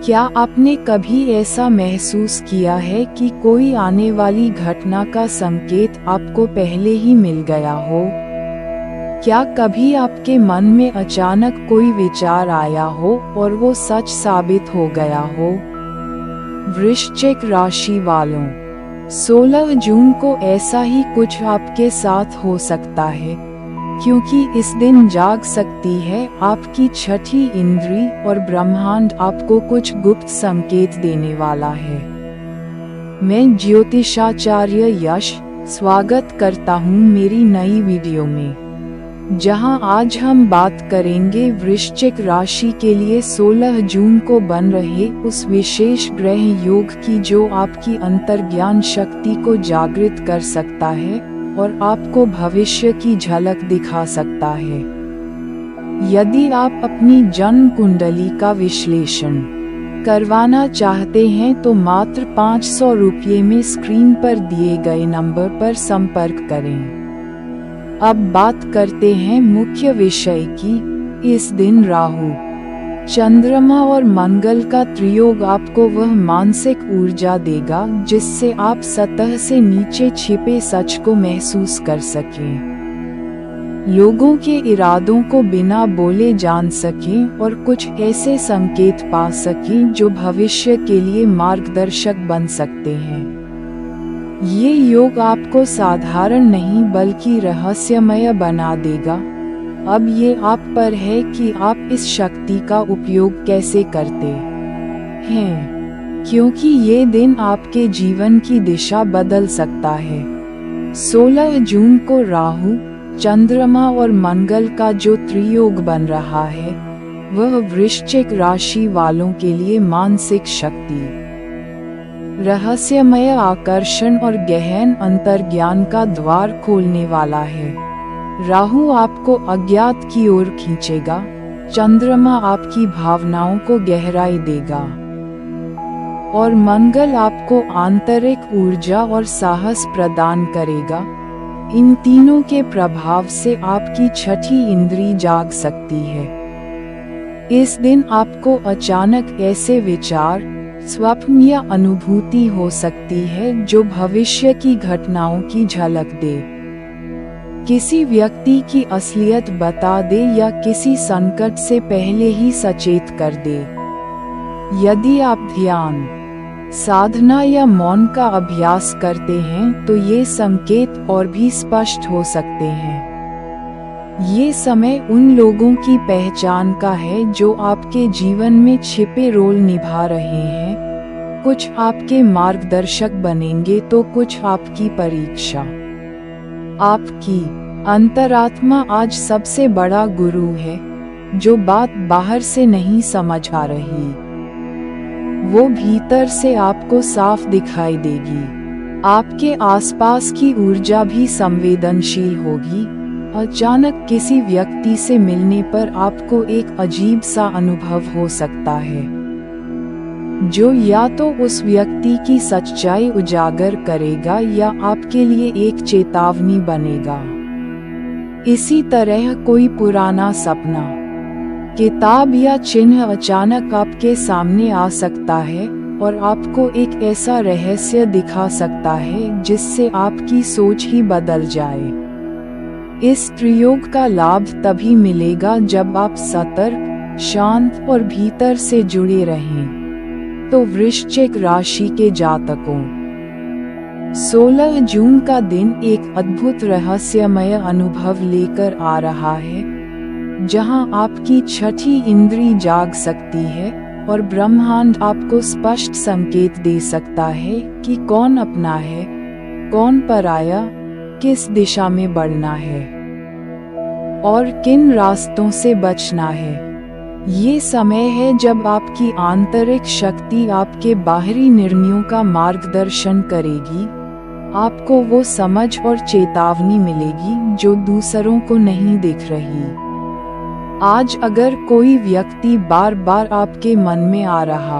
क्या आपने कभी ऐसा महसूस किया है कि कोई आने वाली घटना का संकेत आपको पहले ही मिल गया हो? क्या कभी आपके मन में अचानक कोई विचार आया हो और वो सच साबित हो गया हो? वृश्चिक राशि वालों, 16 जून को ऐसा ही कुछ आपके साथ हो सकता है, क्योंकि इस दिन जाग सकती है आपकी छठी इंद्री और ब्रह्मांड आपको कुछ गुप्त संकेत देने वाला है। मैं ज्योतिषाचार्य यश स्वागत करता हूँ मेरी नई वीडियो में, जहाँ आज हम बात करेंगे वृश्चिक राशि के लिए 16 जून को बन रहे उस विशेष ग्रह योग की जो आपकी अंतर्ज्ञान शक्ति को जागृत कर सकता है और आपको भविष्य की झलक दिखा सकता है। यदि आप अपनी जन्म कुंडली का विश्लेषण करवाना चाहते हैं तो मात्र 500 रुपये में स्क्रीन पर दिए गए नंबर पर संपर्क करें। अब बात करते हैं मुख्य विषय की। इस दिन राहु, चंद्रमा और मंगल का त्रियोग आपको वह मानसिक ऊर्जा देगा जिससे आप सतह से नीचे छिपे सच को महसूस कर सकें, लोगों के इरादों को बिना बोले जान सकें और कुछ ऐसे संकेत पा सकें जो भविष्य के लिए मार्गदर्शक बन सकते हैं। ये योग आपको साधारण नहीं बल्कि रहस्यमय बना देगा। अब ये आप पर है कि आप इस शक्ति का उपयोग कैसे करते हैं, क्योंकि ये दिन आपके जीवन की दिशा बदल सकता है। 16 जून को राहु, चंद्रमा और मंगल का जो त्रियोग बन रहा है, वह वृश्चिक राशि वालों के लिए मानसिक शक्ति, रहस्यमय आकर्षण और गहन अंतर्ज्ञान का द्वार खोलने वाला है। राहु आपको अज्ञात की ओर खींचेगा, चंद्रमा आपकी भावनाओं को गहराई देगा और मंगल आपको आंतरिक ऊर्जा और साहस प्रदान करेगा। इन तीनों के प्रभाव से आपकी छठी इंद्री जाग सकती है। इस दिन आपको अचानक ऐसे विचार, स्वप्न या अनुभूति हो सकती है जो भविष्य की घटनाओं की झलक दे, किसी व्यक्ति की असलियत बता दे या किसी संकट से पहले ही सचेत कर दे। यदि आप ध्यान, साधना या मौन का अभ्यास करते हैं तो ये संकेत और भी स्पष्ट हो सकते हैं। ये समय उन लोगों की पहचान का है जो आपके जीवन में छिपे रोल निभा रहे हैं। कुछ आपके मार्गदर्शक बनेंगे तो कुछ आपकी परीक्षा। आपकी अंतरात्मा आज सबसे बड़ा गुरु है, जो बात बाहर से नहीं समझ आ रही, वो भीतर से आपको साफ दिखाई देगी। आपके आसपास की ऊर्जा भी संवेदनशील होगी। अचानक किसी व्यक्ति से मिलने पर आपको एक अजीब सा अनुभव हो सकता है, जो या तो उस व्यक्ति की सच्चाई उजागर करेगा या आपके लिए एक चेतावनी बनेगा। इसी तरह कोई पुराना सपना, किताब या चिन्ह अचानक आपके सामने आ सकता है और आपको एक ऐसा रहस्य दिखा सकता है जिससे आपकी सोच ही बदल जाए। इस त्रियोग का लाभ तभी मिलेगा जब आप सतर्क, शांत और भीतर से जुड़े रहें। तो वृश्चिक राशि के जातकों, 16 जून का दिन एक अद्भुत रहस्यमय अनुभव लेकर आ रहा है, जहां आपकी छठी इंद्री जाग सकती है और ब्रह्मांड आपको स्पष्ट संकेत दे सकता है कि कौन अपना है, कौन पराया, किस दिशा में बढ़ना है और किन रास्तों से बचना है। ये समय है जब आपकी आंतरिक शक्ति आपके बाहरी निर्णयों का मार्गदर्शन करेगी। आपको वो समझ और चेतावनी मिलेगी जो दूसरों को नहीं दिख रही। आज अगर कोई व्यक्ति बार बार आपके मन में आ रहा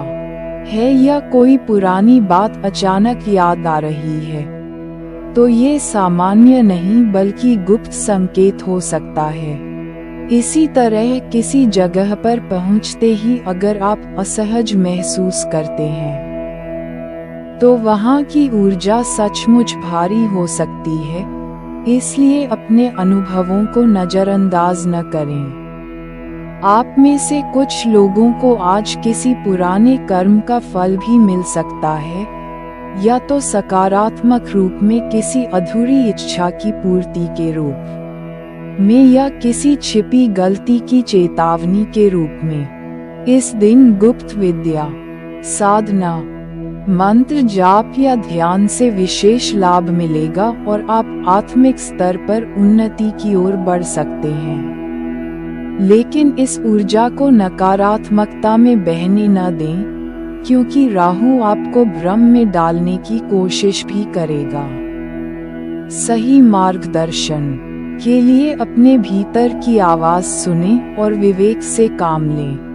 है या कोई पुरानी बात अचानक याद आ रही है, तो ये सामान्य नहीं बल्कि गुप्त संकेत हो सकता है। इसी तरह किसी जगह पर पहुंचते ही अगर आप असहज महसूस करते हैं तो वहां की ऊर्जा सचमुच भारी हो सकती है, इसलिए अपने अनुभवों को नजरअंदाज न करें। आप में से कुछ लोगों को आज किसी पुराने कर्म का फल भी मिल सकता है, या तो सकारात्मक रूप में किसी अधूरी इच्छा की पूर्ति के रूप में या किसी छिपी गलती की चेतावनी के रूप में। इस दिन गुप्त विद्या, साधना, मंत्र जाप या ध्यान से विशेष लाभ मिलेगा और आप आत्मिक स्तर पर उन्नति की ओर बढ़ सकते हैं। लेकिन इस ऊर्जा को नकारात्मकता में बहने न दें, क्योंकि राहु आपको भ्रम में डालने की कोशिश भी करेगा। सही मार्गदर्शन के लिए अपने भीतर की आवाज सुनें और विवेक से काम लें।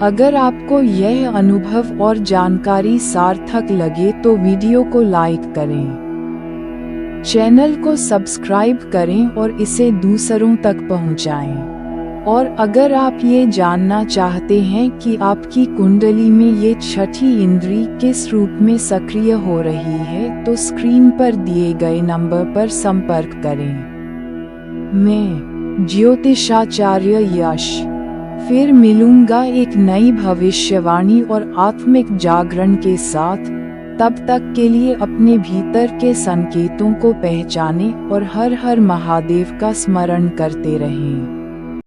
अगर आपको यह अनुभव और जानकारी सार्थक लगे तो वीडियो को लाइक करें, चैनल को सब्सक्राइब करें और इसे दूसरों तक पहुंचाएं। और अगर आप ये जानना चाहते हैं कि आपकी कुंडली में ये छठी इंद्री किस रूप में सक्रिय हो रही है तो स्क्रीन पर दिए गए नंबर पर संपर्क करें। मैं ज्योतिषाचार्य यश फिर मिलूंगा एक नई भविष्यवाणी और आत्मिक जागरण के साथ। तब तक के लिए अपने भीतर के संकेतों को पहचानें और हर हर महादेव का स्मरण करते रहें।